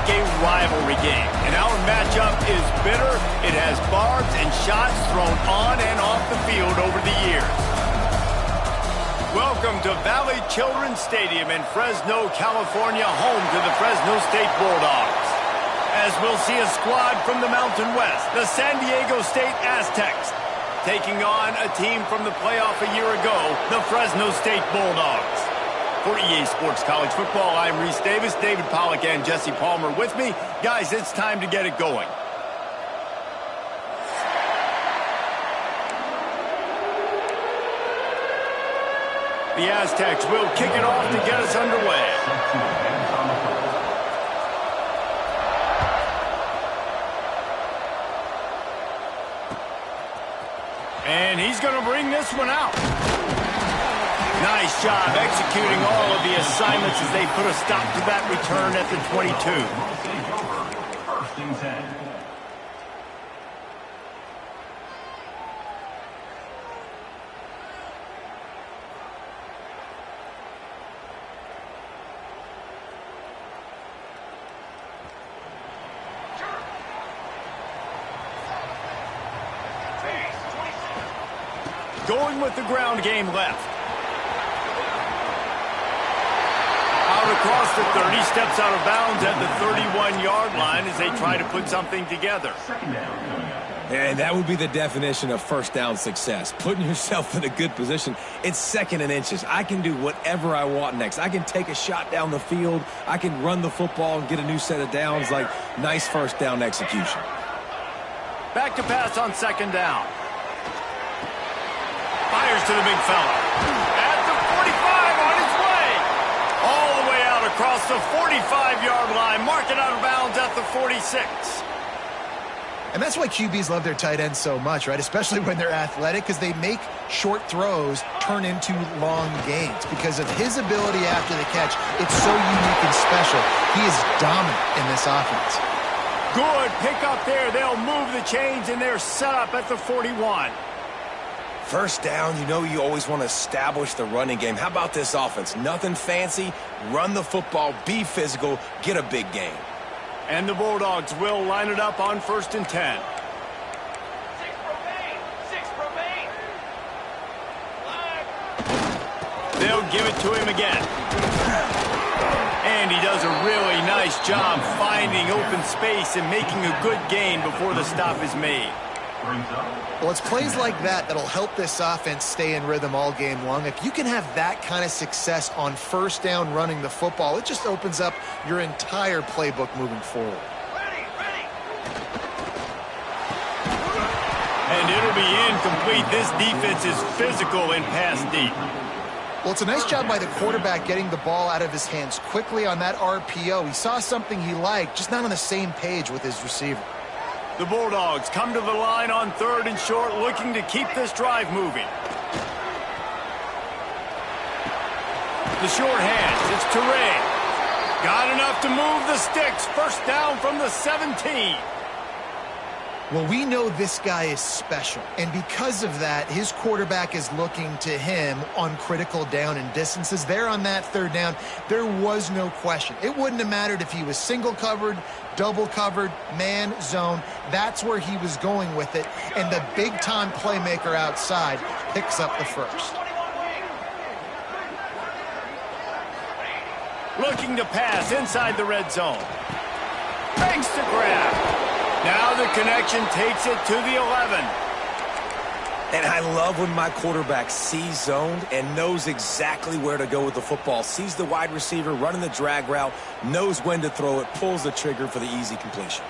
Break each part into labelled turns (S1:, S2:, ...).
S1: a rivalry game, and our matchup is bitter. It has barbs and shots thrown on and off the field over the years. Welcome to Valley Children's Stadium in Fresno, California, home to the Fresno State Bulldogs. As we'll see a squad from the Mountain West, the San Diego State Aztecs, taking on a team from the playoff a year ago, the Fresno State Bulldogs. For EA Sports College Football, I'm Reese Davis, David Pollack, and Jesse Palmer with me. Guys, it's time to get it going. The Aztecs will kick it off to get us underway. And he's going to bring this one out. Nice job executing all of the assignments as they put a stop to that return at the 22.
S2: First and 10.
S1: Going with the ground game left. Out across the 30, steps out of bounds at the 31-yard line as they try to put something together.
S3: And that would be the definition of first down success. Putting yourself in a good position. It's second and inches. I can do whatever I want next. I can take a shot down the field. I can run the football and get a new set of downs. Like, nice first down execution.
S1: Back to pass on second down. Fires to the big fella. At the 45 on his way. All the way out across the 45-yard line. Mark it out of bounds at the 46.
S4: And that's why QBs love their tight ends so much, right? Especially when they're athletic, because they make short throws turn into long gains. Because of his ability after the catch, it's so unique and special. He is dominant in this offense.
S1: Good pick up there. They'll move the chains, and they're set up at the 41.
S3: First down, you know you always want to establish the running game. How about this offense? Nothing fancy. Run the football, be physical, get a big gain.
S1: And the Bulldogs will line it up on first and 10.
S2: 6 remain.
S1: They'll give it to him again. And he does a really nice job finding open space and making a good gain before the stop is made.
S4: Well, it's plays like that that'll help this offense stay in rhythm all game long. If you can have that kind of success on first down running the football, it just opens up your entire playbook moving forward.
S1: And it'll be incomplete. This defense is physical and pass deep.
S4: Well, it's a nice job by the quarterback getting the ball out of his hands quickly on that RPO. He saw something he liked, just not on the same page with his receiver.
S1: The Bulldogs come to the line on third and short, looking to keep this drive moving. The short hands, it's Teray. Got enough to move the sticks. First down from the 17.
S4: Well, we know this guy is special, and because of that, his quarterback is looking to him on critical down and distances. There on that third down, there was no question. It wouldn't have mattered if he was single covered, double covered, man, zone. That's where he was going with it, and the big-time playmaker outside picks up the first.
S1: Looking to pass inside the red zone. Thanks to grab. Now the connection takes it to the 11.
S3: And I love when my quarterback sees zoned and knows exactly where to go with the football. Sees the wide receiver running the drag route, knows when to throw it, pulls the trigger for the easy completion.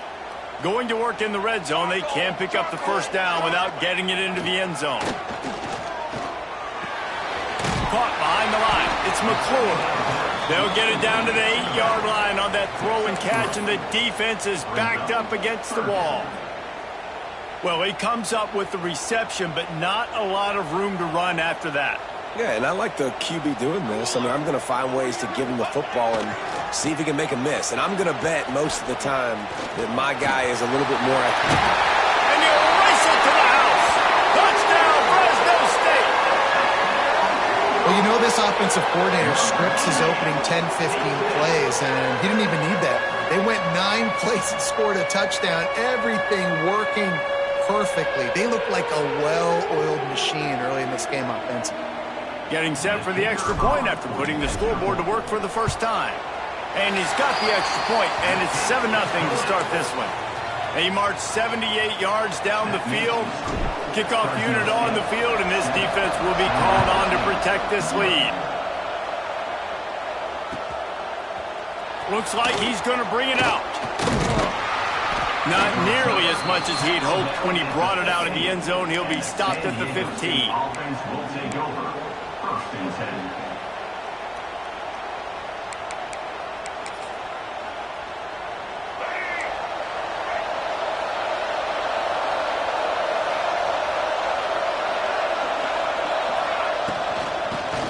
S1: Going to work in the red zone, they can't pick up the first down without getting it into the end zone. Caught behind the line. It's McClure. They'll get it down to the 8-yard line on that throw and catch, and the defense is backed up against the wall. Well, he comes up with the reception, but not a lot of room to run after that.
S3: Yeah, and I like the QB doing this. I mean, I'm going to find ways to give him the football and see if he can make a miss. And I'm going to bet most of the time that my guy is a little bit more athletic.
S1: And you race it to the house. Touchdown, Fresno State.
S4: Well, you know this offensive coordinator scripts his opening 10, 15 plays, and he didn't even need that. They went 9 plays and scored a touchdown. Everything working perfectly. They look like a well-oiled machine early in this game offensively.
S1: Getting set for the extra point after putting the scoreboard to work for the first time. And he's got the extra point, and it's 7-0 to start this one. He marched 78 yards down the field. Kickoff unit on the field, and this defense will be called on to protect this lead. Looks like he's going to bring it out. Not nearly as much as he'd hoped when he brought it out of the end zone. He'll be stopped at the 15.
S2: Offense will take over. 1st and 10.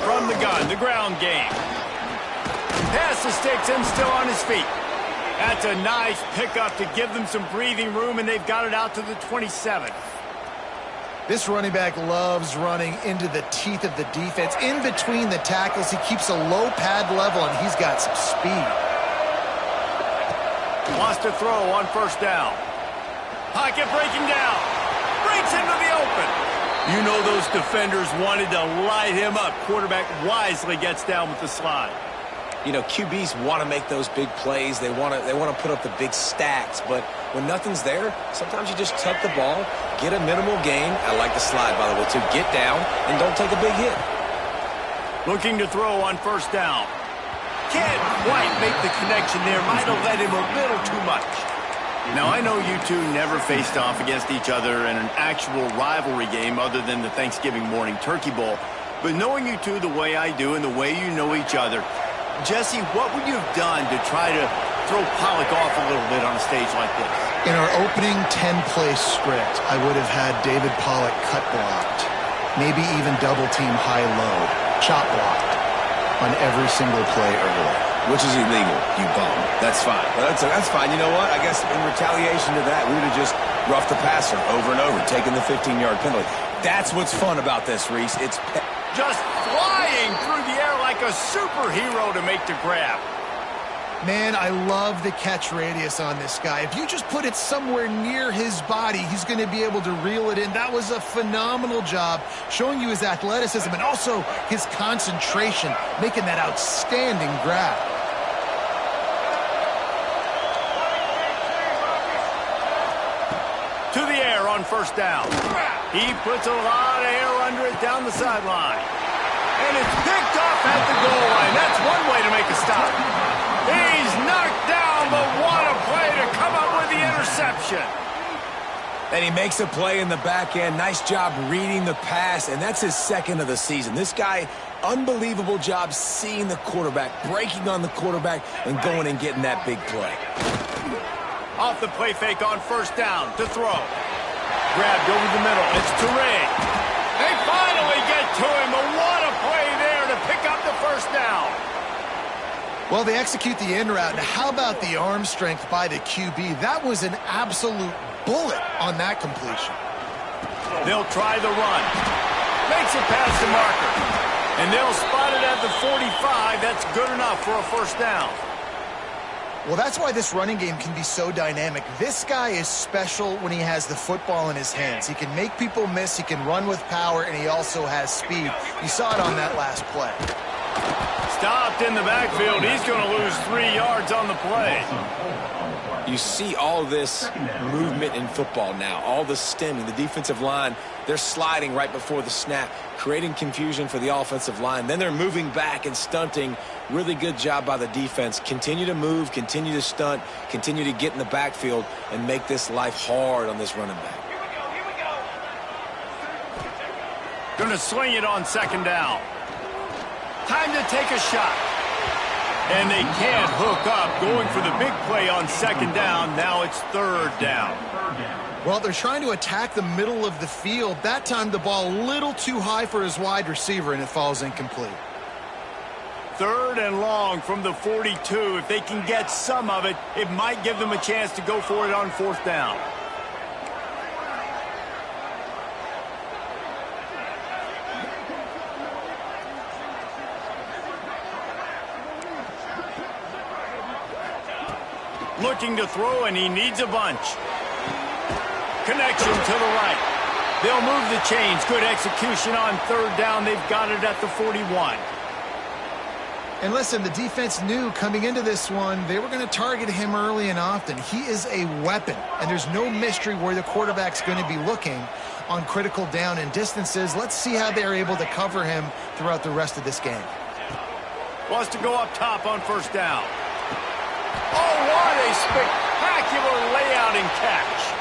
S1: From the gun, the ground game. Pass the sticks and still on his feet. That's a nice pickup to give them some breathing room, and they've got it out to the 27.
S4: This running back loves running into the teeth of the defense. In between the tackles, he keeps a low pad level, and he's got some speed.
S1: Wants to throw on 1st down. Pocket breaking down. Breaks into the open. You know those defenders wanted to light him up. Quarterback wisely gets down with the slide.
S3: You know, QBs want to make those big plays. They want to put up the big stats. But when nothing's there, sometimes you just tuck the ball, get a minimal gain. I like the slide, by the way, to get down and don't take a big hit.
S1: Looking to throw on 1st down. Can't quite make the connection there. Might have led him a little too much. Now, I know you two never faced off against each other in an actual rivalry game other than the Thanksgiving morning Turkey Bowl. But knowing you two the way I do and the way you know each other, Jesse, what would you have done to try to throw Pollock off a little bit on a stage like this?
S4: In our opening 10-play script, I would have had David Pollock cut blocked, maybe even double-team high-low, chop blocked on every single play early.
S3: Which is illegal, you bum. That's fine. That's fine. You know what? I guess in retaliation to that, we would have just roughed the passer over and over, taking the 15-yard penalty. That's what's fun about this, Reese. It's
S1: just flying through the air like a superhero to make the grab.
S4: Man, I love the catch radius on this guy. If you just put it somewhere near his body, he's going to be able to reel it in. That was a phenomenal job, showing you his athleticism and also his concentration, making that outstanding grab.
S1: To the air on 1st down. He puts a lot of air under it down the sideline. And it's picked off at the goal line. That's one way to make a stop. He's knocked down, but what a play to come up with the interception.
S3: And he makes a play in the back end. Nice job reading the pass, and that's his 2nd of the season. This guy, unbelievable job seeing the quarterback, breaking on the quarterback, and going and getting that big play.
S1: Off the play fake on 1st down to throw. Grabbed over the middle. It's Touré. They finally get to him, but what a play there to pick up the 1st down.
S4: Well, they execute the in route. Now, how about the arm strength by the QB? That was an absolute bullet on that completion.
S1: They'll try the run. Makes it past the marker. And they'll spot it at the 45. That's good enough for a 1st down.
S4: Well, that's why this running game can be so dynamic. This guy is special when he has the football in his hands. He can make people miss, he can run with power, and he also has speed. You saw it on that last play.
S1: Stopped in the backfield. He's going to lose 3 yards on the play.
S3: You see all this movement in football now, all the stemming, the defensive line, they're sliding right before the snap, creating confusion for the offensive line. Then they're moving back and stunting. Really good job by the defense. Continue to move, continue to stunt, continue to get in the backfield and make this life hard on this running back.
S1: Going to swing it on 2nd down. Time to take a shot. And they can't hook up. Going for the big play on 2nd down. Now it's 3rd down.
S4: Well, they're trying to attack the middle of the field. That time the ball a little too high for his wide receiver, and it falls incomplete.
S1: 3rd and long from the 42. If they can get some of it, it might give them a chance to go for it on 4th down. Looking to throw, and he needs a bunch. Connection to the right. They'll move the chains. Good execution on third down. They've got it at the 41.
S4: And listen, the defense knew coming into this one, they were going to target him early and often. He is a weapon, and there's no mystery where the quarterback's going to be looking on critical down and distances. Let's see how they're able to cover him throughout the rest of this game.
S1: Wants to go up top on first down. Oh, what a spectacular layout and catch.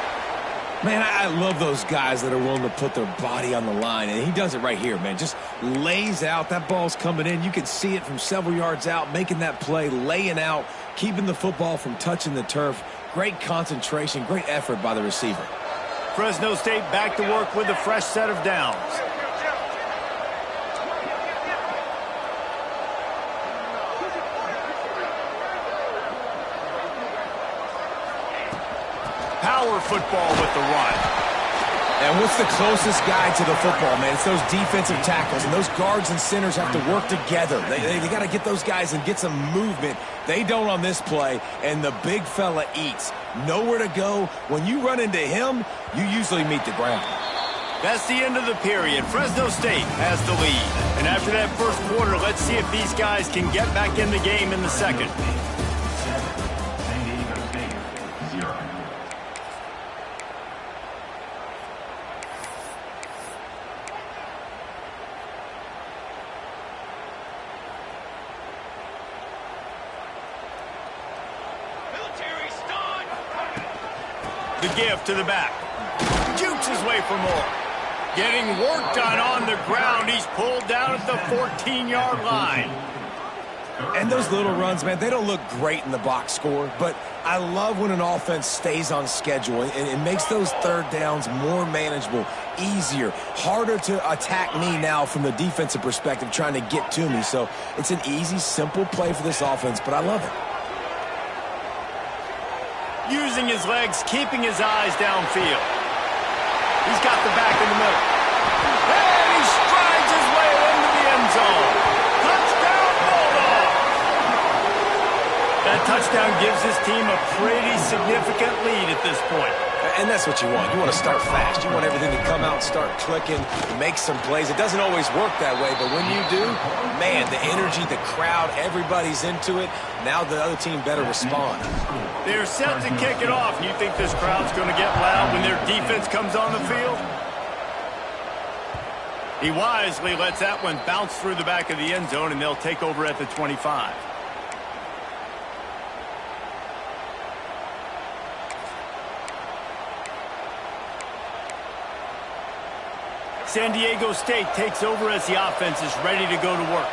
S3: Man, I love those guys that are willing to put their body on the line, and he does it right here, man. Just lays out. That ball's coming in. You can see it from several yards out, making that play, laying out, keeping the football from touching the turf. Great concentration, great effort by the receiver.
S1: Fresno State back to work with a fresh set of downs. Power football with the run.
S3: And what's the closest guy to the football, man? It's those defensive tackles, and those guards and centers have to work together. They got to get those guys and get some movement. They don't on this play, and the big fella eats. Nowhere to go. When you run into him, you usually meet the ground.
S1: That's the end of the period. Fresno State has the lead. And after that first quarter, let's see if these guys can get back in the game in the second. The give to the back. Jukes his way for more. Getting work done on the ground. He's pulled down at the 14-yard line.
S3: And those little runs, man, they don't look great in the box score, but I love when an offense stays on schedule and it makes those third downs more manageable, easier, harder to attack me now from the defensive perspective trying to get to me. So it's an easy, simple play for this offense, but I love it.
S1: Using his legs, keeping his eyes downfield. He's got the back in the middle. And he strides his way into the end zone. Touchdown, Bulldogs! That touchdown gives his team a pretty significant lead at this point.
S3: And that's what you want. You want to start fast. You want everything to come out and start clicking, make some plays. It doesn't always work that way, but when you do, man, the energy, the crowd, everybody's into it. Now the other team better respond.
S1: They're set to kick it off. You think this crowd's going to get loud when their defense comes on the field? He wisely lets that one bounce through the back of the end zone, and they'll take over at the 25. San Diego State takes over as the offense is ready to go to work.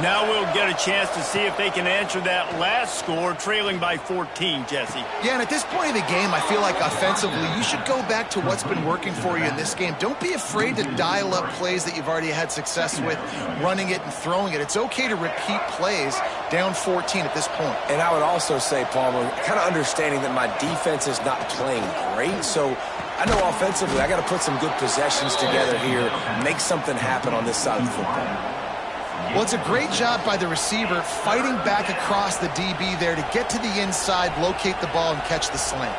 S1: Now we'll get a chance to see if they can answer that last score, trailing by 14, Jesse.
S4: Yeah, and at this point of the game, I feel like offensively, you should go back to what's been working for you in this game. Don't be afraid to dial up plays that you've already had success with, running it and throwing it. It's okay to repeat plays down 14 at this point.
S3: And I would also say, Palmer, kind of understanding that my defense is not playing great, so I know offensively I got to put some good possessions together here, make something happen on this side of the football.
S4: Well, it's a great job by the receiver fighting back across the DB there to get to the inside, locate the ball, and catch the slant.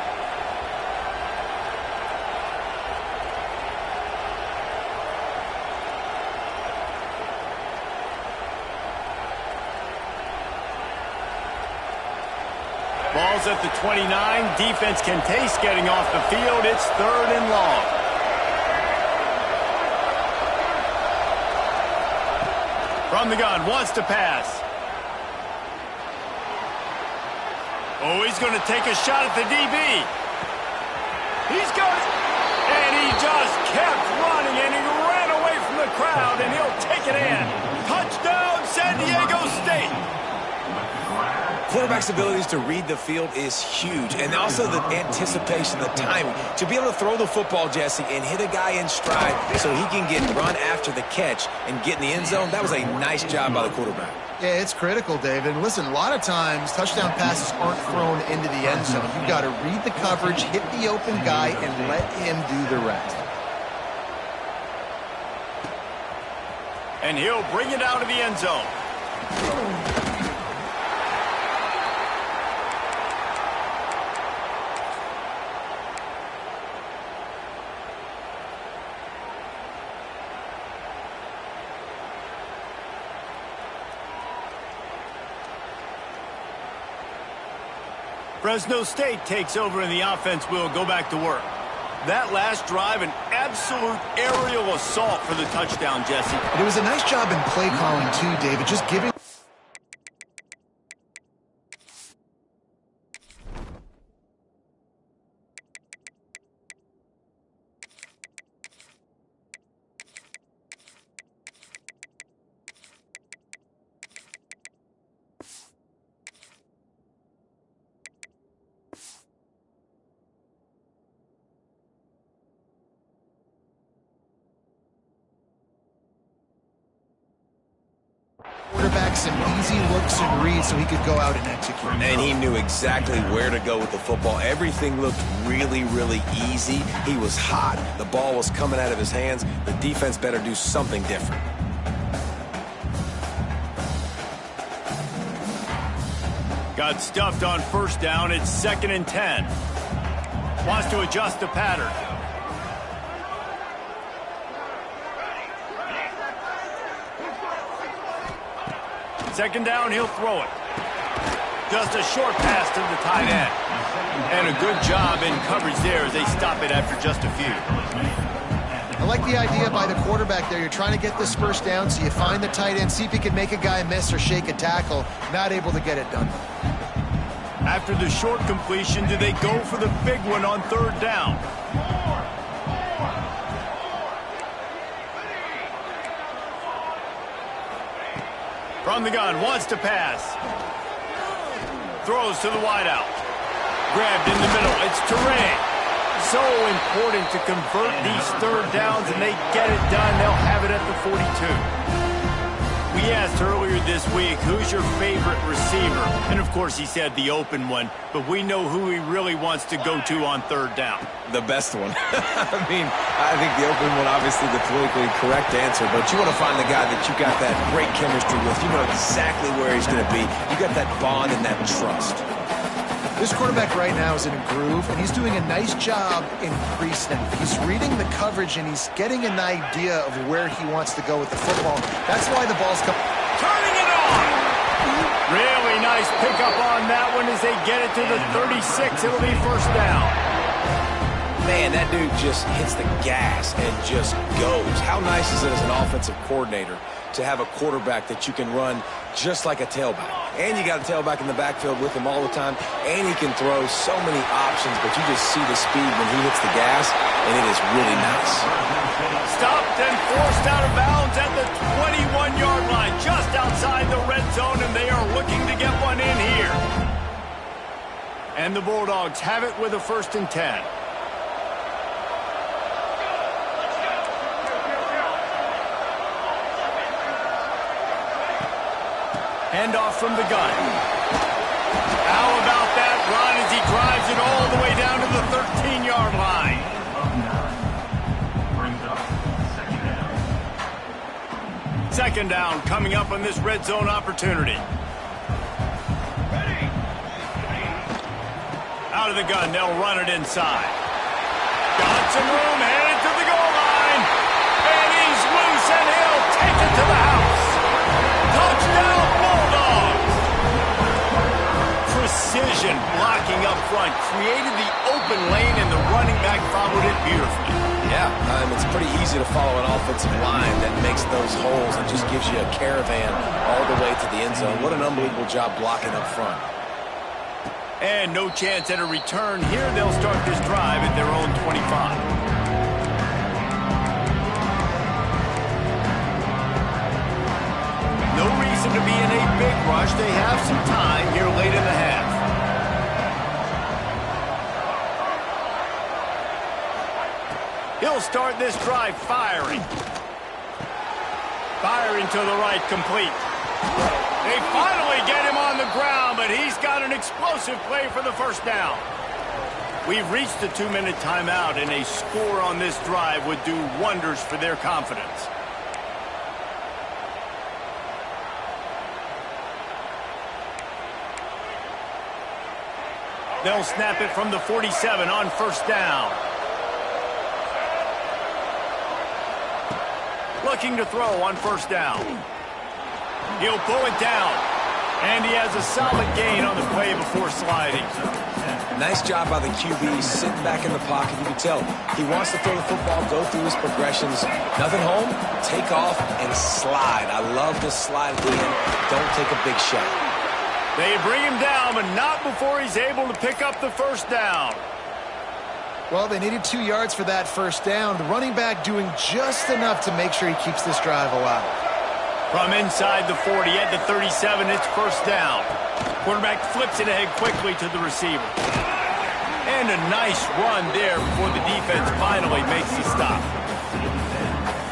S1: Ball's at the 29. Defense can taste getting off the field. It's 3rd and long. From the gun, wants to pass. Oh, he's going to take a shot at the DB. He's going, and he just kept running, and he ran away from the crowd, and he'll take it in. Touchdown, San Diego State.
S3: Quarterback's abilities to read the field is huge, and also the anticipation, the timing. To be able to throw the football, Jesse, and hit a guy in stride so he can get run after the catch and get in the end zone, that was a nice job by the quarterback.
S4: Yeah, it's critical, David. Listen, a lot of times touchdown passes aren't thrown into the end zone. You've got to read the coverage, hit the open guy, and let him do the rest.
S1: And he'll bring it out of the end zone. Fresno State takes over and the offense will go back to work. That last drive, an absolute aerial assault for the touchdown, Jesse.
S4: And it was a nice job in play calling too, David, just giving... quarterback some easy looks and reads so he could go out and execute.
S3: And he knew exactly where to go with the football. Everything looked really, really easy. He was hot. The ball was coming out of his hands. The defense better do something different.
S1: Got stuffed on first down. It's 2nd and 10. Wants to adjust the pattern. Second down, he'll throw it. Just a short pass to the tight end. And a good job in coverage there as they stop it after just a few.
S4: I like the idea by the quarterback there. You're trying to get this first down, so you find the tight end, see if he can make a guy miss or shake a tackle. Not able to get it done.
S1: After the short completion, do they go for the big one on 3rd down? From the gun, wants to pass. Throws to the wideout. Grabbed in the middle. It's Turay. So important to convert these 3rd downs, and they get it done. They'll have it at the 42. We asked earlier this week, who's your favorite receiver? And, of course, he said the open one, but we know who he really wants to go to on 3rd down.
S3: The best one. I mean, I think the open one, obviously the politically correct answer, but you want to find the guy that you got that great chemistry with. You know exactly where he's going to be. You got that bond and that trust.
S4: This quarterback right now is in a groove, and he's doing a nice job in pre-snap. He's reading the coverage, and he's getting an idea of where he wants to go with the football. That's why the ball's coming.
S1: Turning it on! Really nice pickup on that one as they get it to the 36. It'll be 1st down.
S3: Man, that dude just hits the gas and just goes. How nice is it as an offensive coordinator to have a quarterback that you can run just like a tailback? And you got a tailback in the backfield with him all the time, and he can throw so many options, but you just see the speed when he hits the gas, and it is really nice.
S1: Stopped and forced out of bounds at the 21-yard line, just outside the red zone, and they are looking to get one in here. And the Bulldogs have it with a 1st and 10. Handoff from the gun. How about that run as he drives it all the way down to the 13-yard line?
S2: Brings up 2nd down.
S1: 2nd down coming up on this red zone opportunity. Out of the gun, they'll run it inside. Got some room, headed to the goal line. And he's loose, and he'll take it to the house. Touchdown, Bulldogs! Precision blocking up front created the open lane, and the running back followed it beautifully.
S3: Yeah, it's pretty easy to follow an offensive line that makes those holes and just gives you a caravan all the way to the end zone. What an unbelievable job blocking up front.
S1: And no chance at a return here. They'll start this drive at their own 25. No reason to be in a big rush. They have some time here late in the half. He'll start this drive firing. Firing to the right, complete. They finally get him on the ground, but he's got an explosive play for the 1st down. We've reached the 2-minute timeout, and a score on this drive would do wonders for their confidence. They'll snap it from the 47 on 1st down. Looking to throw on 1st down. He'll pull it down. And he has a solid gain on the play before sliding.
S3: Nice job by the QB, sitting back in the pocket. You can tell he wants to throw the football, go through his progressions. Nothing home, take off, and slide. I love the slide at the end. Don't take a big shot.
S1: They bring him down, but not before he's able to pick up the first down.
S4: Well, they needed 2 yards for that first down. The running back doing just enough to make sure he keeps this drive alive.
S1: From inside the 40 at the 37, it's first down. Quarterback flips it ahead quickly to the receiver. And a nice run there before the defense finally makes the stop.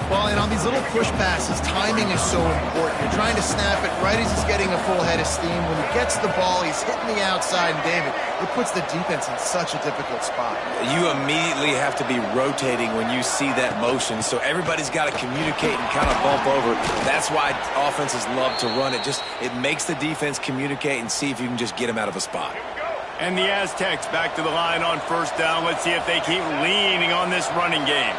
S4: Well, and on these little push passes, timing is so important. You're trying to snap it right as he's getting a full head of steam. When he gets the ball, he's hitting the outside, and David, it puts the defense in such a difficult spot.
S3: You immediately have to be rotating when you see that motion, so everybody's got to communicate and kind of bump over. That's why offenses love to run it. It makes the defense communicate and see if you can just get them out of a spot.
S1: And the Aztecs back to the line on first down. Let's see if they keep leaning on this running game.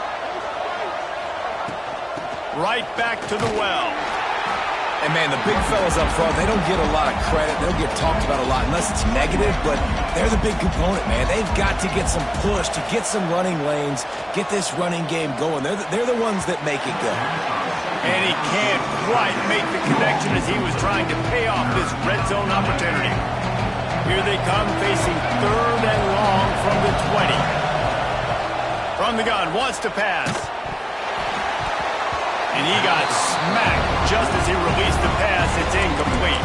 S1: Right back to the well.
S3: And, man, the big fellas up front, they don't get a lot of credit. They don't get talked about a lot unless it's negative, but they're the big component, man. They've got to get some push, to get some running lanes, get this running game going. They're the ones that make it go.
S1: And he can't quite make the connection as he was trying to pay off this red zone opportunity. Here they come, facing third and long from the 20. From the gun, wants to pass. And he got smacked just as he released the pass. It's incomplete.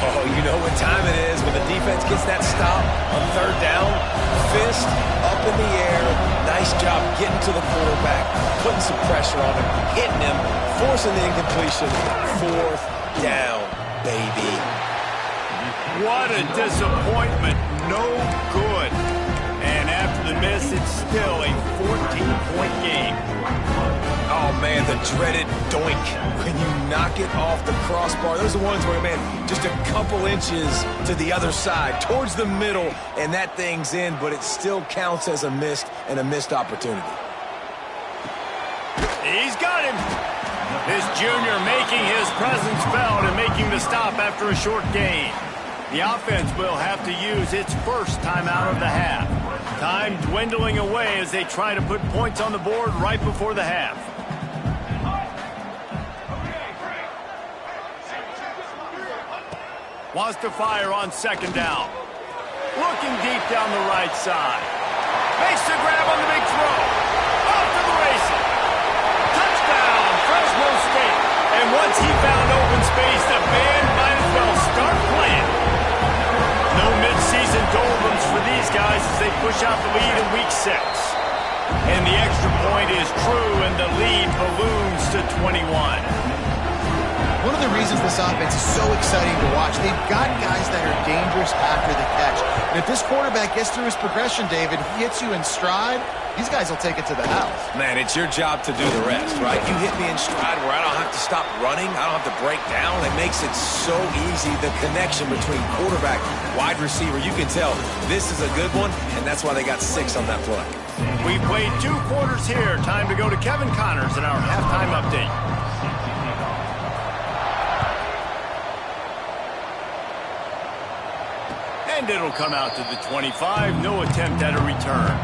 S3: Oh, you know what time it is when the defense gets that stop on third down. Fist up in the air. Nice job getting to the quarterback, putting some pressure on him, hitting him, forcing the incompletion. Fourth down, baby.
S1: What a disappointment. No good. And after the miss, it's still a 14-point game.
S3: Oh, man, the dreaded doink when you knock it off the crossbar. Those are the ones where, man, just a couple inches to the other side, towards the middle, and that thing's in, but it still counts as a missed opportunity.
S1: He's got him. This junior making his presence felt and making the stop after a short gain. The offense will have to use its first timeout of the half. Time dwindling away as they try to put points on the board right before the half. Wants to fire on second down. Looking deep down the right side. Makes the grab on the big throw. Off to the races. Touchdown, Fresno State. And once he found open space, the band might as well start playing. No mid-season doldrums for these guys as they push out the lead in week 6. And the extra point is true, and the lead balloons to 21.
S4: One of the reasons this offense is so exciting to watch, they've got guys that are dangerous after the catch. And if this quarterback gets through his progression, David, he hits you in stride, these guys will take it to the house.
S3: Man, it's your job to do the rest, right? You hit me in stride where I don't have to stop running. I don't have to break down. It makes it so easy, the connection between quarterback, wide receiver. You can tell this is a good one, and that's why they got 6 on that play.
S1: We played 2 quarters here. Time to go to Kevin Connors in our halftime update. And it'll come out to the 25. No attempt at a return.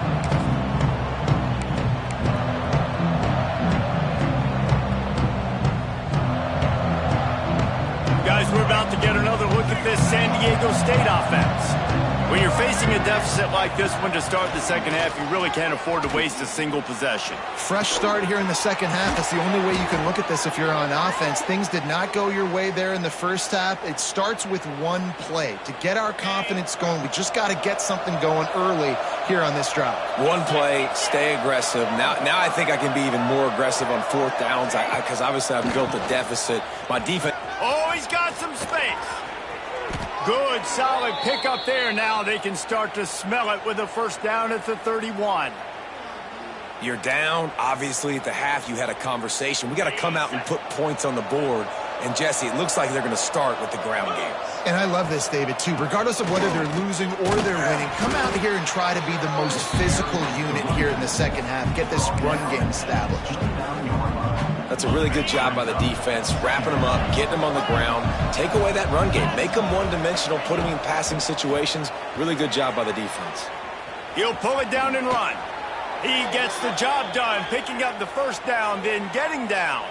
S1: Guys, we're about to get another look at this San Diego State offense. When you're facing a deficit like this one to start the second half, you really can't afford to waste a single possession.
S4: Fresh start here in the second half. That's the only way you can look at this if you're on offense. Things did not go your way there in the first half. It starts with one play. To get our confidence going, we just got to get something going early here on this drive.
S3: One play, stay aggressive. Now I think I can be even more aggressive on fourth downs because obviously I've built a deficit. My defense...
S1: Oh, he's got some space. Good, solid pickup there. Now they can start to smell it with a first down at the 31.
S3: You're down. Obviously, at the half, you had a conversation. We got to come out and put points on the board. And, Jesse, it looks like they're going to start with the ground game.
S4: And I love this, David, too. Regardless of whether they're losing or they're winning, come out here and try to be the most physical unit here in the second half. Get this run game established.
S3: That's a really good job by the defense, wrapping them up, getting them on the ground, take away that run game, make them one-dimensional, put them in passing situations. Really good job by the defense.
S1: He'll pull it down and run. He gets the job done, picking up the first down, then getting down.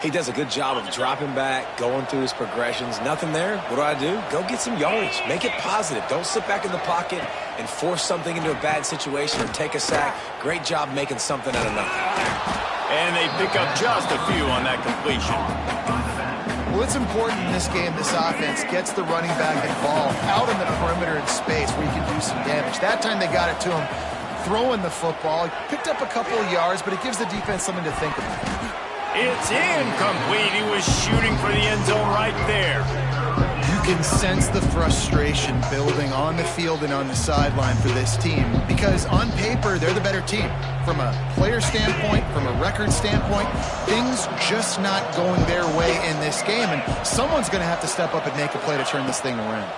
S3: He does a good job of dropping back, going through his progressions. Nothing there. What do? Go get some yardage. Make it positive. Don't sit back in the pocket and force something into a bad situation or take a sack. Great job making something out of nothing.
S1: And they pick up just a few on that completion.
S4: Well, it's important in this game this offense gets the running back involved out in the perimeter in space where he can do some damage. That time they got it to him throwing the football. He picked up a couple of yards, but it gives the defense something to think about.
S1: It's incomplete. He was shooting for the end zone right there.
S4: You can sense the frustration building on the field and on the sideline for this team because on paper, they're the better team. From a player standpoint, from a record standpoint, things just not going their way in this game, and someone's going to have to step up and make a play to turn this thing around.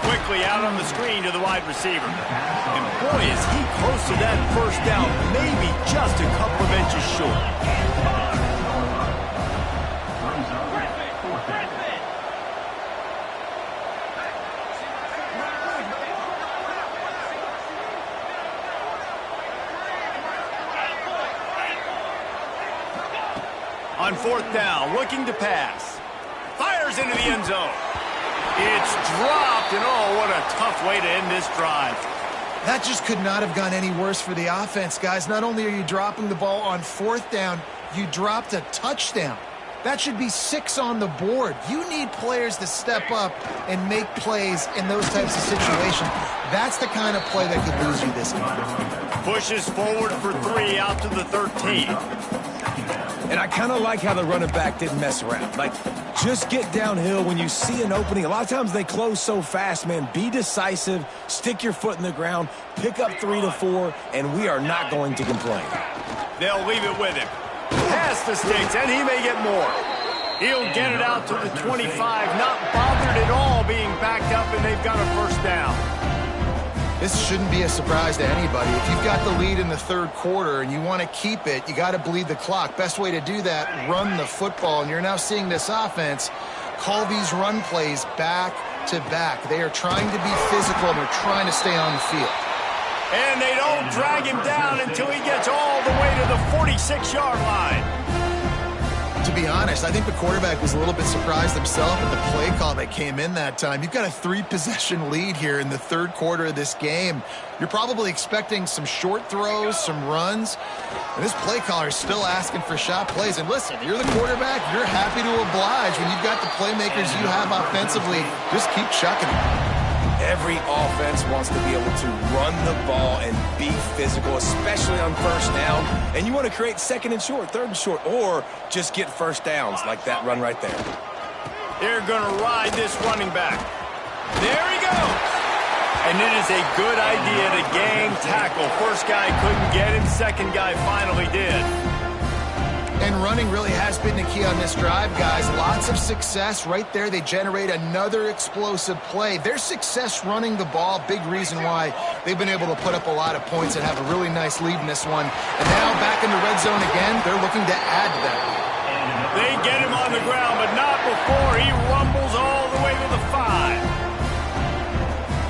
S1: Quickly out on the screen to the wide receiver. And boy, is he close to that first down, maybe just a couple of inches short. On fourth down, looking to pass. Fires into the end zone. It's dropped, and oh, what a tough way to end this drive.
S4: That just could not have gone any worse for the offense, guys. Not only are you dropping the ball on fourth down, you dropped a touchdown. That should be 6 on the board. You need players to step up and make plays in those types of situations. That's the kind of play that could lose you this game.
S1: Pushes forward for 3 out to the 13.
S3: And I kind of like how the running back didn't mess around. Like, just get downhill when you see an opening. A lot of times they close so fast, man. Be decisive, stick your foot in the ground, pick up 3 to 4, and we are not going to complain.
S1: They'll leave it with him. Past the sticks, and he may get more. He'll get it out to the 25, not bothered at all being backed up, and they've got a first down.
S4: This shouldn't be a surprise to anybody. If you've got the lead in the third quarter and you want to keep it, you got to bleed the clock. Best way to do that, run the football. And you're now seeing this offense call these run plays back to back. They are trying to be physical, and they're trying to stay on the field.
S1: And they don't drag him down until he gets all the way to the 46-yard line.
S4: To be honest, I think the quarterback was a little bit surprised himself at the play call that came in that time. You've got a 3-possession lead here in the third quarter of this game. You're probably expecting some short throws, some runs. And this play caller is still asking for shot plays. And listen, you're the quarterback. You're happy to oblige. When you've got the playmakers you have offensively, just keep chucking it.
S3: Every offense wants to be able to run the ball and be physical, especially on first down. And you want to create second and short, third and short, or just get first downs like that run right there.
S1: They're going to ride this running back. There he goes. And it is a good idea to gang tackle. First guy couldn't get him. Second guy finally did.
S4: And running really has been the key on this drive, guys. Lots of success right there. They generate another explosive play. Their success running the ball, big reason why they've been able to put up a lot of points and have a really nice lead in this one. And now back in the red zone again, they're looking to add to that.
S1: They get him on the ground, but not before he rumbles all the way to the 5.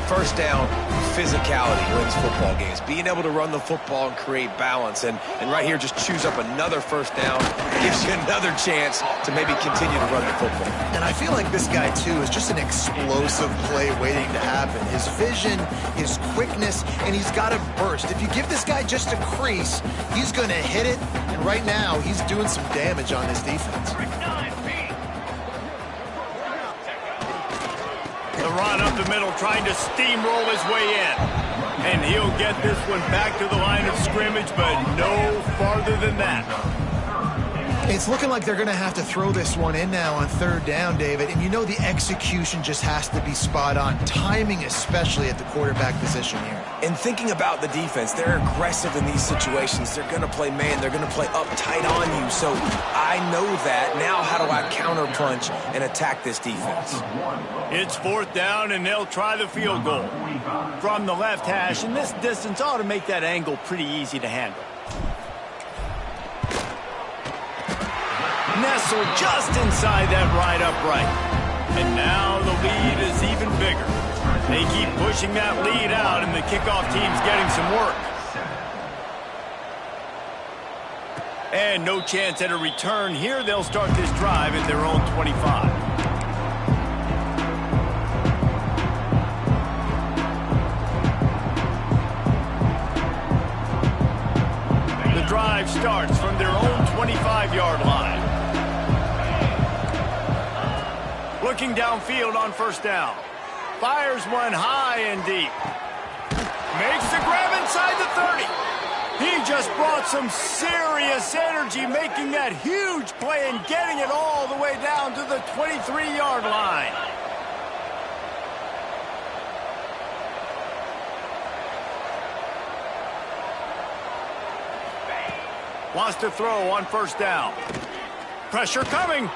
S3: First down, physicality wins football games. Being able to run the football and create balance. And right here, just choose up another first down. Gives you another chance to maybe continue to run the football.
S4: And I feel like this guy, too, is just an explosive play waiting to happen. His vision, his quickness, and he's got a burst. If you give this guy just a crease, he's going to hit it. And right now, he's doing some damage on this defense.
S1: The run up the middle, trying to steamroll his way in. And he'll get this one back to the line of scrimmage, but no farther than that.
S4: It's looking like they're going to have to throw this one in now on third down, David. And you know the execution just has to be spot on. Timing, especially at the quarterback position here.
S3: And thinking about the defense, they're aggressive in these situations. They're going to play man. They're going to play up tight on you. So I know that. Now how do I counterpunch and attack this defense?
S1: It's fourth down, and they'll try the field goal. From the left hash, and this distance ought to make that angle pretty easy to handle. nestled just inside that right upright. And now the lead is even bigger. They keep pushing that lead out, and the kickoff team's getting some work. And no chance at a return here. They'll start this drive at their own 25. The drive starts from their own 25-yard line. Looking downfield on first down. Fires one high and deep. Makes the grab inside the 30. He just brought some serious energy, making that huge play and getting it all the way down to the 23-yard line. Wants to throw on first down. Pressure coming.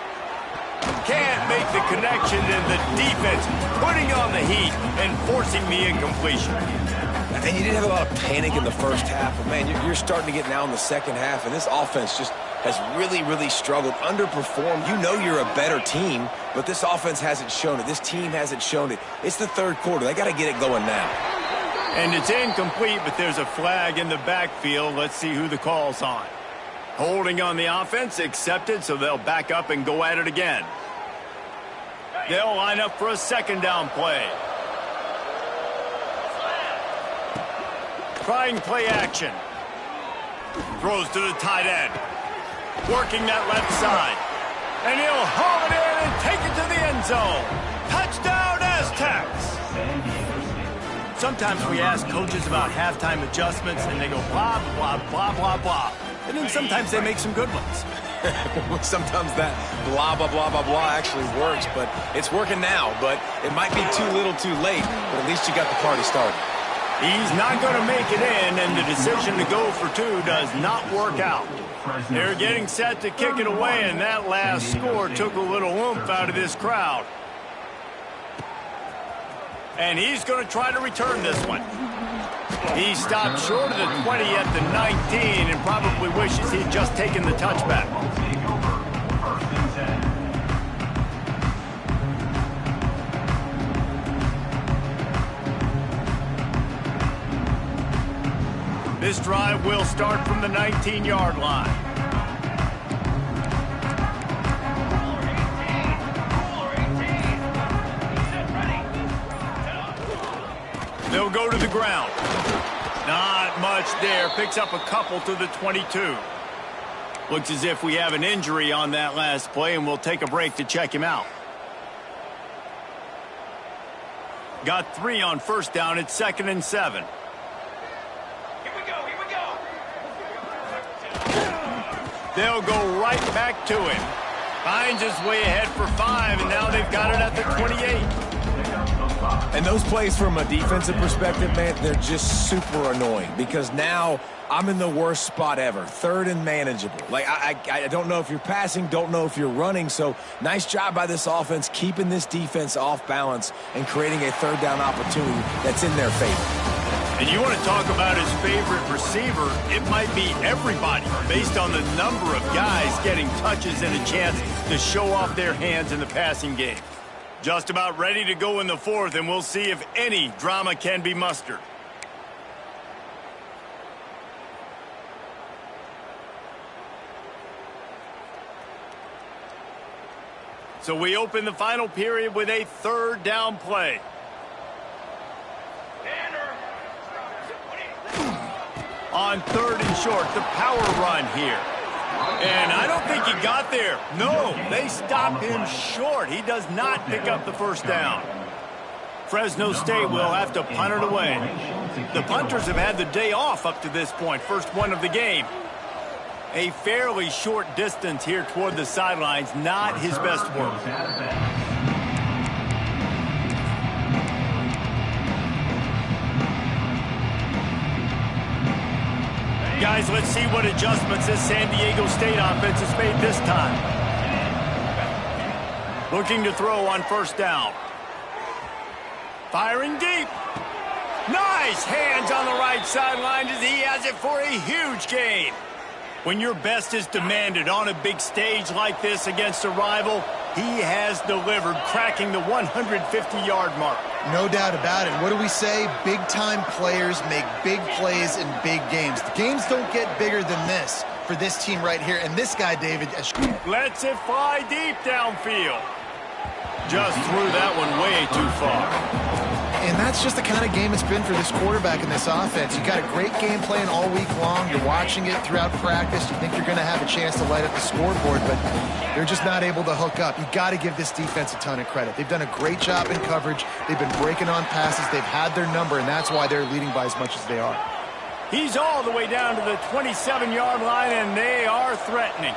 S1: Can't make the connection, and the defense putting on the heat and forcing the incompletion.
S3: And you didn't have a lot of panic in the first half, but man, you're starting to get now in the second half, and this offense just has really struggled, underperformed. You know you're a better team, but this offense hasn't shown it. This team hasn't shown it. It's the third quarter. They got to get it going now.
S1: And it's incomplete, but there's a flag in the backfield. Let's see who the call's on. Holding on the offense, accepted, so they'll back up and go at it again. They'll line up for a second down play. Trying play action. Throws to the tight end. Working that left side. And he'll haul it in and take it to the end zone. Touchdown, Aztecs! Sometimes we ask coaches about halftime adjustments, and they go blah, blah, blah, blah, blah. And then sometimes they make some good ones.
S3: Sometimes that blah, blah, blah, blah, blah actually works, but it's working now. But it might be too little too late, but at least you got the party started.
S1: He's not going to make it in, and the decision to go for two does not work out. They're getting set to kick it away, and that last score took a little oomph out of this crowd. And he's going to try to return this one. He stopped short of the 20 at the 19 and probably wishes he'd just taken the touchback. This drive will start from the 19-yard line. They'll go to the ground. Not much there. Picks up a couple to the 22. Looks as if we have an injury on that last play, and we'll take a break to check him out. Got 3 on first down. It's 2nd and 7.
S2: Here we go.
S1: They'll go right back to him. Finds his way ahead for 5, and now they've got it at the 28.
S3: And those plays from a defensive perspective, man, they're just super annoying because now I'm in the worst spot ever, third and manageable. Like, I don't know if you're passing, don't know if you're running, so nice job by this offense keeping this defense off balance and creating a third down opportunity that's in their favor.
S1: And you want to talk about his favorite receiver, it might be everybody based on the number of guys getting touches and a chance to show off their hands in the passing game. Just about ready to go in the fourth, and we'll see if any drama can be mustered. So we open the final period with a third down play. On 3rd and short, the power run here. And I don't think he got there. No, they stopped him short. He does not pick up the first down. Fresno State will have to punt it away. The punters have had the day off up to this point, first one of the game. A fairly short distance here toward the sidelines, not his best work. Guys, let's see what adjustments this San Diego State offense has made this time. Looking to throw on first down. Firing deep. Nice hands on the right sideline as he has it for a huge gain. When your best is demanded on a big stage like this against a rival, he has delivered, cracking the 150-yard mark.
S4: No doubt about it. What do we say? Big-time players make big plays in big games. The games don't get bigger than this for this team right here. And this guy, David,
S1: lets it fly deep downfield. Just threw that one way too far.
S4: And that's just the kind of game it's been for this quarterback in this offense. You got a great game plan all week long. You're watching it throughout practice. You think you're going to have a chance to light up the scoreboard, but they're just not able to hook up. You got to give this defense a ton of credit. They've done a great job in coverage. They've been breaking on passes. They've had their number, and that's why they're leading by as much as they are.
S1: He's all the way down to the 27-yard line, and they are threatening.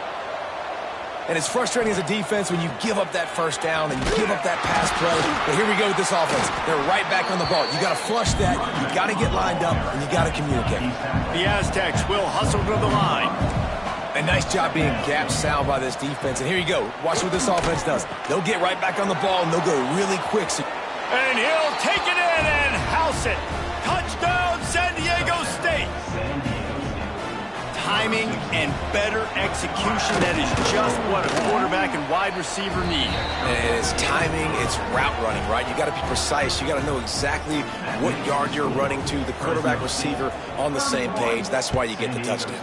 S3: And it's frustrating as a defense when you give up that first down and you give up that pass play. But here we go with this offense. They're right back on the ball. You got to flush that. You got to get lined up, and you got to communicate.
S1: The Aztecs will hustle to the line.
S3: A nice job being gap sound by this defense. And here you go. Watch what this offense does. They'll get right back on the ball, and they'll go really quick.
S1: And he'll take it in and house it. Touchdown, San Diego State. Timing and better execution, that is just what a quarterback and wide receiver need.
S3: And it's timing, it's route running, right? You got to be precise. You got to know exactly what yard you're running to. The quarterback receiver on the same page. That's why you get the touchdown.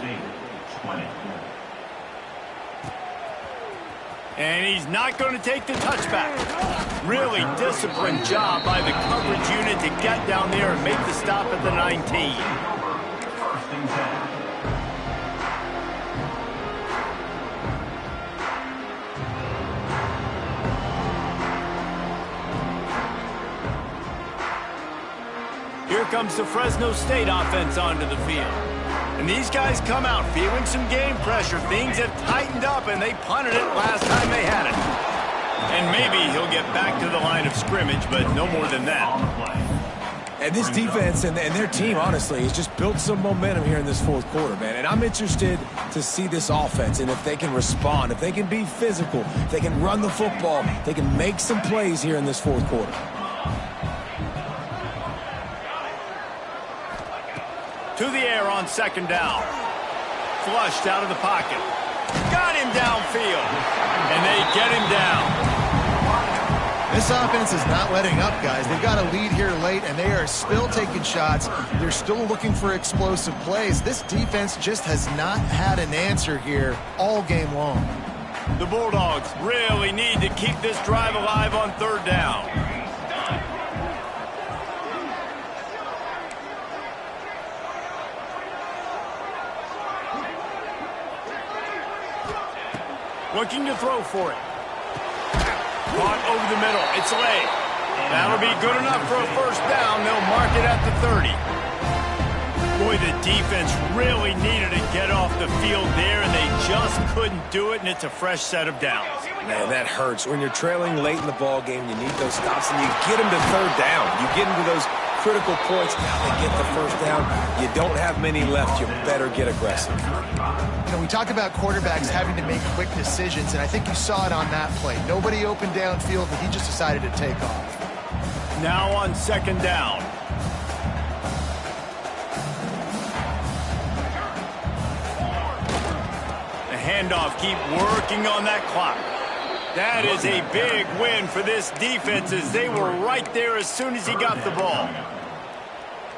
S1: And he's not going to take the touchback. Really disciplined job by the coverage unit to get down there and make the stop at the 19.
S2: First and 10.
S1: Here comes the Fresno State offense onto the field. And these guys come out feeling some game pressure. Things have tightened up, and they punted it last time they had it. And maybe he'll get back to the line of scrimmage, but no more than that.
S3: And this defense and their team, honestly, has just built some momentum here in this fourth quarter, man. And I'm interested to see this offense and if they can respond, if they can be physical, if they can run the football, they can make some plays here in this fourth quarter.
S1: To the air on second down. Flushed out of the pocket. Got him downfield. And they get him down.
S4: This offense is not letting up, guys. They've got a lead here late, and they are still taking shots. They're still looking for explosive plays. This defense just has not had an answer here all game long.
S1: The Bulldogs really need to keep this drive alive on third down. Looking to throw for it. Caught over the middle. It's late. That'll be good enough for a first down. They'll mark it at the 30. Boy, the defense really needed to get off the field there, and they just couldn't do it, and it's a fresh set of downs.
S3: Man, that hurts. When you're trailing late in the ball game, you need those stops, and you get them to third down. You get into those critical points. Now they get the first down. You don't have many left. You better get aggressive.
S4: You know, we talk about quarterbacks having to make quick decisions, and I think you saw it on that play. Nobody opened downfield, but he just decided to take off.
S1: Now on second down. The handoff, keep working on that clock. That is a big win for this defense as they were right there as soon as he got the ball.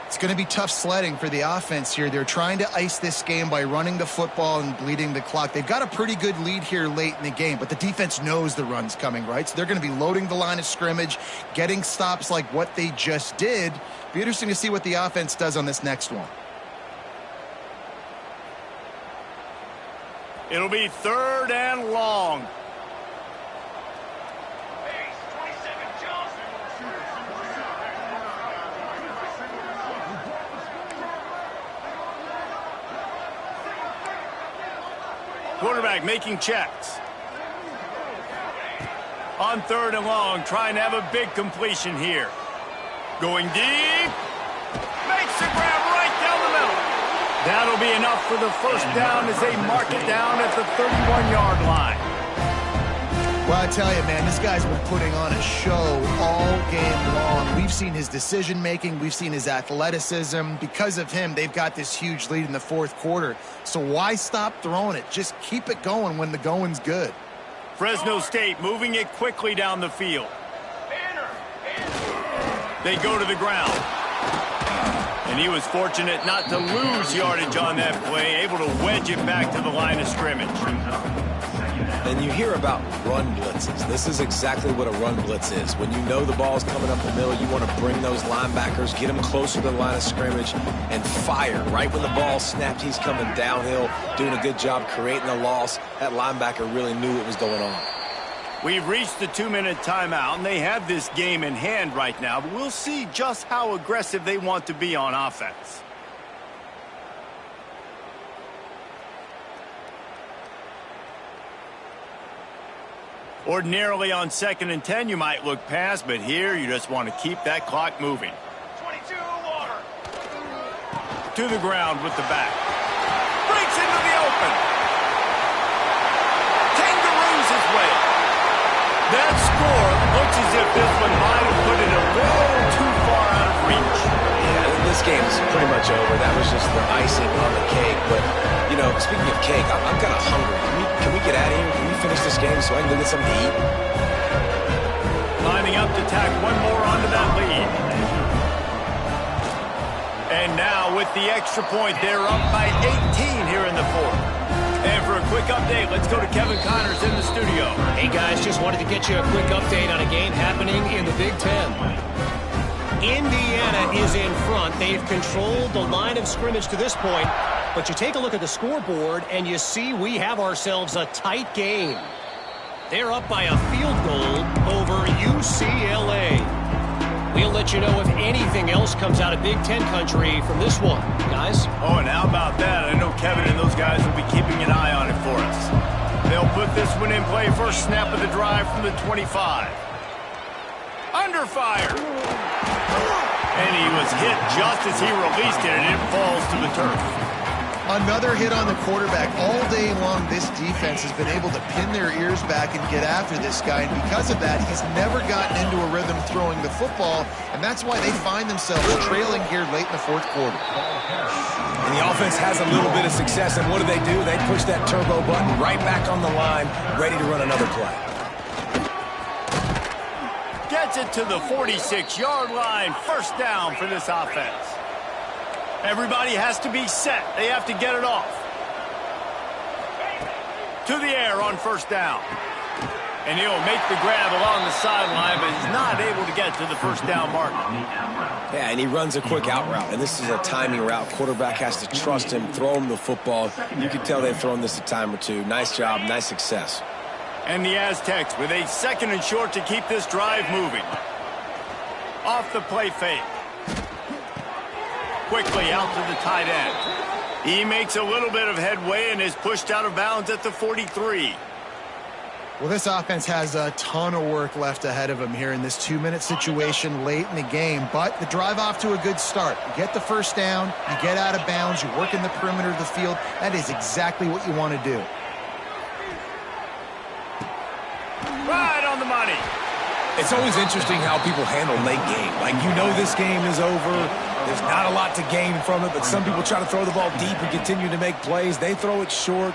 S4: It's going to be tough sledding for the offense here. They're trying to ice this game by running the football and bleeding the clock. They've got a pretty good lead here late in the game, but the defense knows the run's coming, right? So they're going to be loading the line of scrimmage, getting stops like what they just did. Be interesting to see what the offense does on this next one.
S1: It'll be third and long. Quarterback making checks. On third and long, trying to have a big completion here. Going deep. Makes the grab right down the middle. That'll be enough for the first down as they mark it down at the 31-yard line.
S4: Well, I tell you, man, this guy's been putting on a show all game long. We've seen his decision-making. We've seen his athleticism. Because of him, they've got this huge lead in the fourth quarter. So why stop throwing it? Just keep it going when the going's good.
S1: Fresno State moving it quickly down the field. They go to the ground. And he was fortunate not to lose yardage on that play, able to wedge it back to the line of scrimmage.
S3: And you hear about run blitzes. This is exactly what a run blitz is. When you know the ball's coming up the middle, you want to bring those linebackers, get them closer to the line of scrimmage, and fire. Right when the ball snapped, he's coming downhill, doing a good job creating a loss. That linebacker really knew what was going on.
S1: We've reached the 2-minute timeout, and they have this game in hand right now, but we'll see just how aggressive they want to be on offense. Ordinarily on 2nd and 10, you might look past, but here you just want to keep that clock moving.
S2: 22 water.
S1: To the ground with the back. Breaks into the open. Kangaroos his way. That score looks as if this one might have put it a little too far out of reach.
S3: Yeah, this game is pretty much over. That was just the icing on the cake. But, you know, speaking of cake, I'm kind of hungry. Can we get out of here? Can we finish this game so I can go get something to eat?
S1: Lining up to tack one more onto that lead. And now with the extra point, they're up by 18 here in the fourth. And for a quick update, let's go to Kevin Connors in the studio.
S5: Hey guys, just wanted to get you a quick update on a game happening in the Big Ten. Indiana is in front. They've controlled the line of scrimmage to this point. But you take a look at the scoreboard, and you see we have ourselves a tight game. They're up by a field goal over UCLA. We'll let you know if anything else comes out of Big Ten country from this one. Guys?
S1: Oh, and how about that? I know Kevin and those guys will be keeping an eye on it for us. They'll put this one in play. First snap of the drive from the 25. Under fire. And he was hit just as he released it, and it falls to the turf.
S4: Another hit on the quarterback. All day long, this defense has been able to pin their ears back and get after this guy. And because of that, he's never gotten into a rhythm throwing the football. And that's why they find themselves trailing here late in the fourth quarter.
S3: And the offense has a little bit of success. And what do? They push that turbo button right back on the line, ready to run another play.
S1: Gets it to the 46-yard line. First down for this offense. Everybody has to be set. They have to get it off. To the air on first down. And he'll make the grab along the sideline, but he's not able to get to the first down marker.
S3: Yeah, and he runs a quick out route, and this is a timing route. Quarterback has to trust him, throw him the football. You can tell they've thrown this a time or two. Nice job, nice success.
S1: And the Aztecs with a 2nd and short to keep this drive moving. Off the play fake. Quickly out to the tight end. He makes a little bit of headway and is pushed out of bounds at the 43.
S4: Well, this offense has a ton of work left ahead of them here in this 2-minute situation late in the game. But the drive off to a good start. You get the first down, you get out of bounds, you work in the perimeter of the field. That is exactly what you want to do.
S1: Right on the money.
S3: It's always interesting how people handle late game. Like, you know this game is over. There's not a lot to gain from it, but some people try to throw the ball deep and continue to make plays. They throw it short.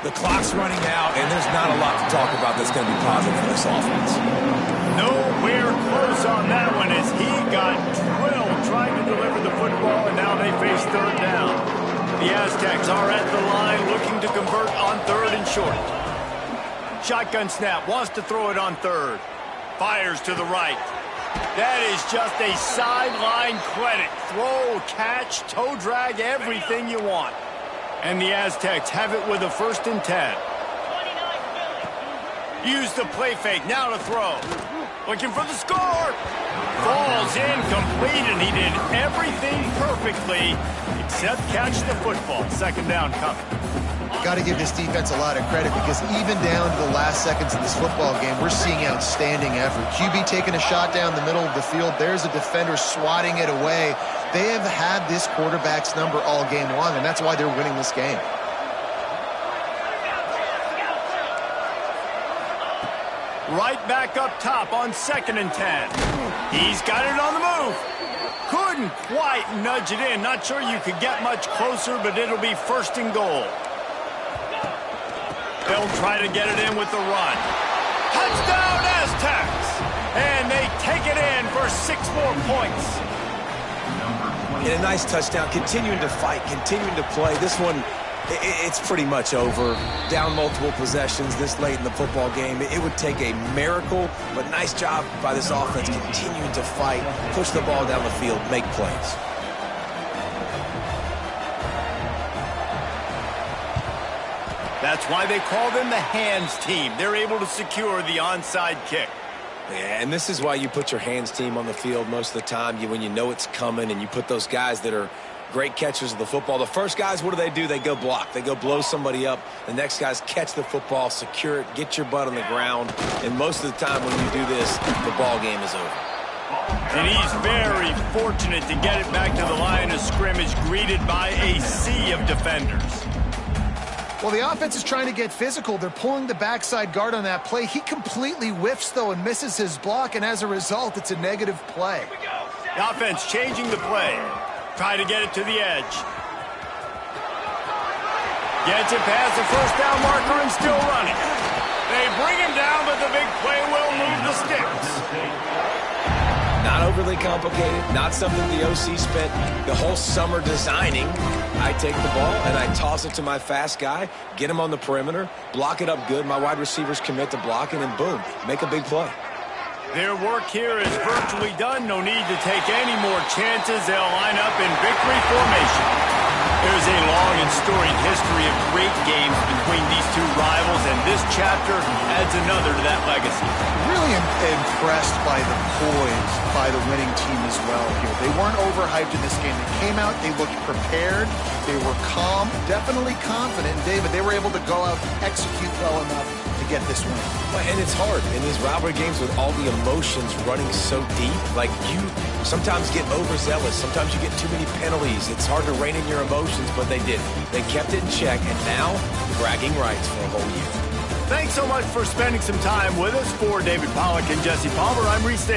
S3: The clock's running out, and there's not a lot to talk about that's going to be positive for this offense.
S1: Nowhere close on that one as he got drilled trying to deliver the football, and now they face third down. The Aztecs are at the line looking to convert on 3rd and short. Shotgun snap, wants to throw it on 3rd. Fires to the right. That is just a sideline credit. Throw, catch, toe drag, everything you want. And the Aztecs have it with a 1st and 10. Use the play fake, now to throw. Looking for the score. Falls incomplete, and he did everything perfectly except catch the football. 2nd down coming.
S4: Got to give this defense a lot of credit because even down to the last seconds of this football game, we're seeing outstanding effort. QB taking a shot down the middle of the field. There's a defender swatting it away. They have had this quarterback's number all game long, and that's why they're winning this game.
S1: Right back up top on 2nd and 10. He's got it on the move. Couldn't quite nudge it in. Not sure you could get much closer, but it'll be 1st and goal. They'll try to get it in with the run. Touchdown Aztecs! And they take it in for 6 more points.
S3: And a nice touchdown, continuing to fight, continuing to play. This one, it's pretty much over. Down multiple possessions this late in the football game. It would take a miracle, but nice job by this offense continuing to fight, push the ball down the field, make plays.
S1: That's why they call them the hands team. They're able to secure the onside kick.
S3: Yeah, and this is why you put your hands team on the field most of the time. When you know it's coming, and you put those guys that are great catchers of the football. The first guys, what do? They go block. They go blow somebody up. The next guys catch the football, secure it, get your butt on the ground. And most of the time when you do this, the ball game is over.
S1: And he's very fortunate to get it back to the line of scrimmage, greeted by a sea of defenders.
S4: Well, the offense is trying to get physical. They're pulling the backside guard on that play. He completely whiffs, though, and misses his block, and as a result, it's a negative play.
S1: The offense changing the play. Try to get it to the edge. Gets it past the 1st down marker and still running. They bring him down, but the big play will move the sticks.
S3: Not overly complicated, not something the OC spent the whole summer designing. I take the ball and I toss it to my fast guy, get him on the perimeter, block it up good. My wide receivers commit to blocking, and boom, make a big play.
S1: Their work here is virtually done. No need to take any more chances. They'll line up in victory formation. There's a long and storied history of great games between these two rivals, and this chapter adds another to that legacy.
S4: Really impressed by the poise by the winning team as well here. They weren't overhyped in this game. They came out, they looked prepared, they were calm, definitely confident. And David, they were able to go out and execute well enough to get this win.
S3: And it's hard in these rivalry games with all the emotions running so deep. Like, you sometimes get overzealous. Sometimes you get too many penalties. It's hard to rein in your emotions, but they did. They kept it in check, and now bragging rights for a whole year.
S1: Thanks so much for spending some time with us. For David Pollack and Jesse Palmer, I'm Reese Davis.